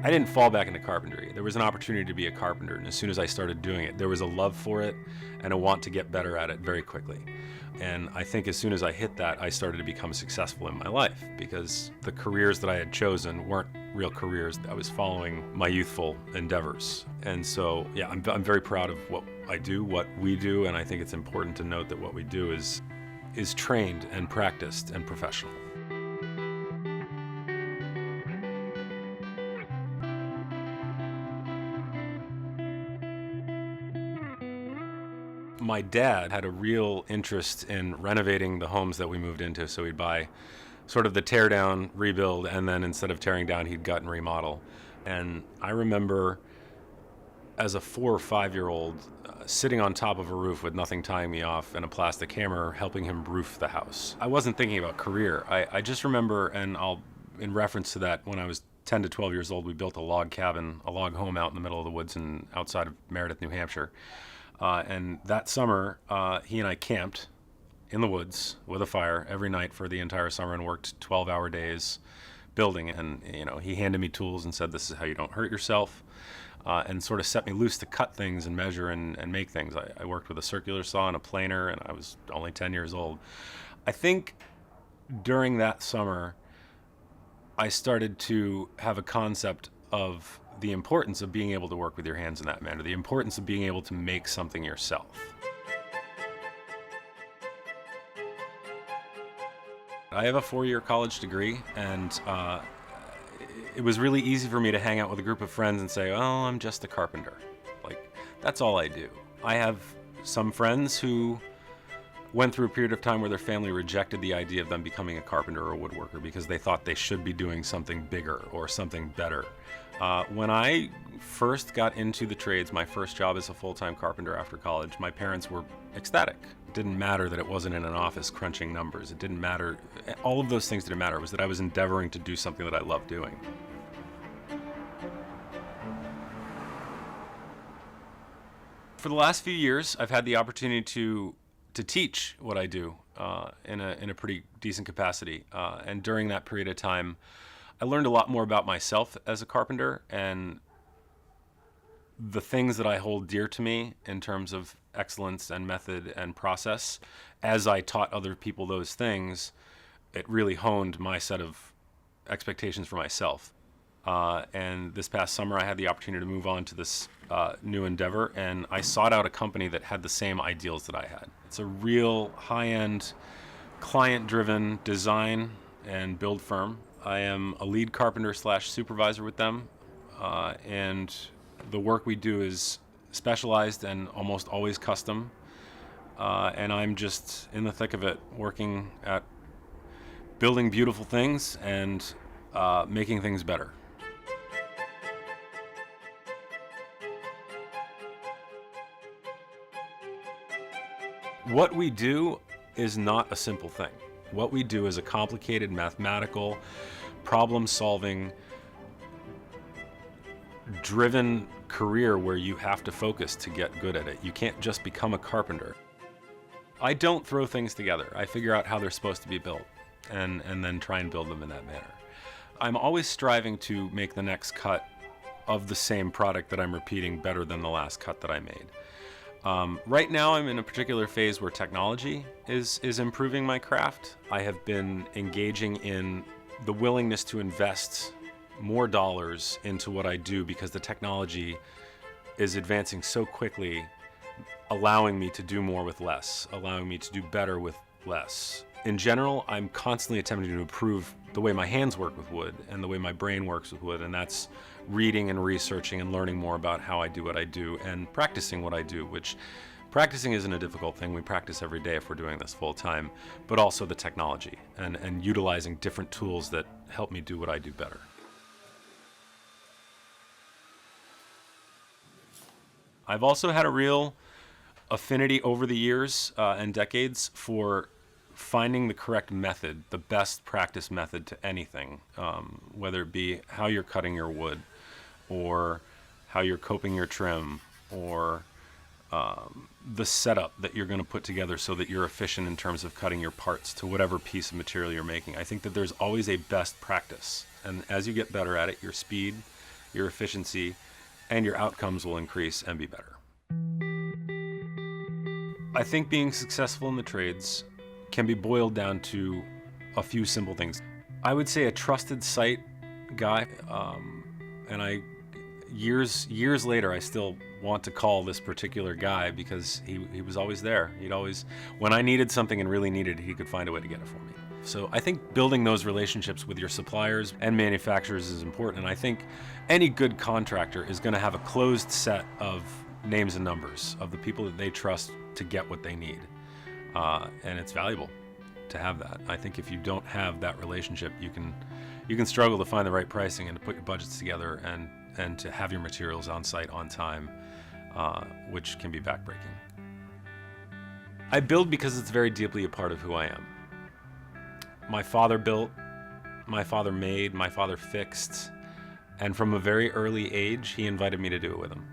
I didn't fall back into carpentry. There was an opportunity to be a carpenter, and as soon as I started doing it, there was a love for it and a want to get better at it very quickly. And I think as soon as I hit that, I started to become successful in my life, because the careers that I had chosen weren't real careers. I was following my youthful endeavors. And so, yeah, I'm very proud of what I do, what we do, and I think it's important to note that what we do is trained and practiced and professional. My dad had a real interest in renovating the homes that we moved into, so he'd buy sort of the tear down, rebuild, and then instead of tearing down, he'd gut and remodel. And I remember as a 4 or 5 year old sitting on top of a roof with nothing tying me off and a plastic hammer helping him roof the house. I wasn't thinking about career. I just remember, and in reference to that, when I was 10 to 12 years old, we built a log cabin, a log home out in the middle of the woods outside of Meredith, New Hampshire. And that summer, he and I camped in the woods with a fire every night for the entire summer and worked 12-hour days building. And, he handed me tools and said, "This is how you don't hurt yourself," and sort of set me loose to cut things and measure and make things. I worked with a circular saw and a planer, and I was only 10 years old. I think during that summer, I started to have a concept of the importance of being able to work with your hands in that manner, the importance of being able to make something yourself. I have a 4-year college degree, and it was really easy for me to hang out with a group of friends and say, "Oh, I'm just a carpenter." Like, that's all I do. I have some friends who went through a period of time where their family rejected the idea of them becoming a carpenter or a woodworker because they thought they should be doing something bigger or something better. When I first got into the trades, my first job as a full-time carpenter after college, my parents were ecstatic. It didn't matter that it wasn't in an office crunching numbers. It didn't matter. All of those things didn't matter. It was that I was endeavoring to do something that I loved doing. For the last few years, I've had the opportunity to teach what I do in a pretty decent capacity. And during that period of time, I learned a lot more about myself as a carpenter and the things that I hold dear to me in terms of excellence and method and process. As I taught other people those things, it really honed my set of expectations for myself. And this past summer, I had the opportunity to move on to this new endeavor, and I sought out a company that had the same ideals that I had. It's a real high-end, client-driven design and build firm. I am a lead carpenter / supervisor with them, and the work we do is specialized and almost always custom, and I'm just in the thick of it, working at building beautiful things and making things better. What we do is not a simple thing. What we do is a complicated mathematical, problem-solving, driven career where you have to focus to get good at it. You can't just become a carpenter. I don't throw things together. I figure out how they're supposed to be built and then try and build them in that manner. I'm always striving to make the next cut of the same product that I'm repeating better than the last cut that I made. Right now I'm in a particular phase where technology is improving my craft. I have been engaging in the willingness to invest more dollars into what I do because the technology is advancing so quickly, allowing me to do more with less, allowing me to do better with less. In general, I'm constantly attempting to improve the way my hands work with wood and the way my brain works with wood, and that's reading and researching and learning more about how I do what I do and practicing what I do, which practicing isn't a difficult thing. We practice every day if we're doing this full time, but also the technology and utilizing different tools that help me do what I do better. I've also had a real affinity over the years and decades for finding the correct method, the best practice method to anything, whether it be how you're cutting your wood or how you're coping your trim or the setup that you're going to put together so that you're efficient in terms of cutting your parts to whatever piece of material you're making. I think that there's always a best practice, and as you get better at it, your speed, your efficiency, and your outcomes will increase and be better. I think being successful in the trades can be boiled down to a few simple things. I would say a trusted site guy, and years later, I still want to call this particular guy because he was always there. He'd always, when I needed something and really needed it, he could find a way to get it for me. So I think building those relationships with your suppliers and manufacturers is important. And I think any good contractor is going to have a closed set of names and numbers of the people that they trust to get what they need. And it's valuable to have that. I think if you don't have that relationship, you can struggle to find the right pricing and to put your budgets together and to have your materials on site on time, which can be backbreaking. I build because it's very deeply a part of who I am. My father built, my father made, my father fixed, and from a very early age, he invited me to do it with him.